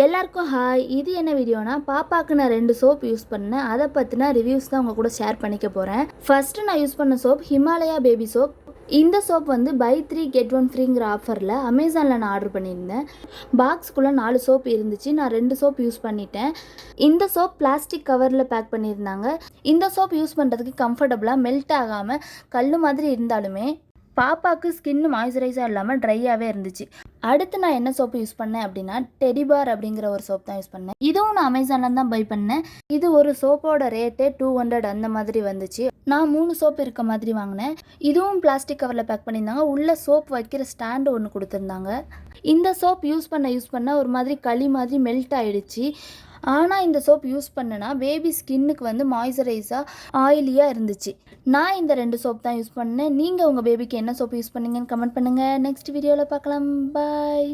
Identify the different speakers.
Speaker 1: எல்லாருக்கும் ஹாய். இது என்ன வீடியோனா, பாப்பாவுக்கு நான் 2 சோப் யூஸ் பண்ணேன். அதை பற்றின ரிவ்யூஸ் தான் உங்கள் கூட ஷேர் பண்ணிக்க போகிறேன். ஃபஸ்ட்டு நான் யூஸ் பண்ண சோப் ஹிமாலயா பேபி சோப். இந்த சோப் வந்து பை 3 கெட் 1 ஃப்ரீங்கிற ஆஃபரில் அமேசானில் நான் ஆர்டர் பண்ணியிருந்தேன். பாக்ஸ்குள்ளே 4 சோப் இருந்துச்சு. நான் 2 சோப் யூஸ் பண்ணிட்டேன். இந்த சோப் பிளாஸ்டிக் கவரில் பேக் பண்ணியிருந்தாங்க. இந்த சோப் யூஸ் பண்ணுறதுக்கு கம்ஃபர்டபுளாக மெல்ட் ஆகாமல் கல் மாதிரி இருந்தாலுமே பாப்பாவுக்கு ஸ்கின் மாய்ஸ்சரைஸாக இல்லாமல் ட்ரையாகவே இருந்துச்சு. அடுத்து நான் என்ன சோப்பு யூஸ் பண்ணேன் அப்படின்னா, டெடிபார் அப்படிங்கிற ஒரு சோப் தான் யூஸ் பண்ணேன். இதுவும் நான் அமேசானில் தான் பை பண்ணேன். இது ஒரு சோப்போட ரேட்டே 200 அந்த மாதிரி வந்துச்சு. நான் 3 சோப் இருக்க மாதிரி வாங்கினேன். இதுவும் பிளாஸ்டிக் கவரில் பேக் பண்ணியிருந்தாங்க. உள்ள சோப் வைக்கிற ஸ்டாண்டு ஒன்று கொடுத்துருந்தாங்க. இந்த சோப் யூஸ் பண்ண ஒரு மாதிரி களி மாதிரி மெல்ட் ஆகிடுச்சு. ஆனால் இந்த சோப் யூஸ் பண்ணனா பேபி ஸ்கின்னுக்கு வந்து மாய்ஸ்சரைஸாக ஆயிலியாக இருந்துச்சு. நான் இந்த 2 சோப் தான் யூஸ் பண்ணேன். நீங்கள் உங்கள் பேபிக்கு என்ன சோப் யூஸ் பண்ணீங்கன்னு கமெண்ட் பண்ணுங்கள். நெக்ஸ்ட் வீடியோவில் பார்க்கலாம். பாய்.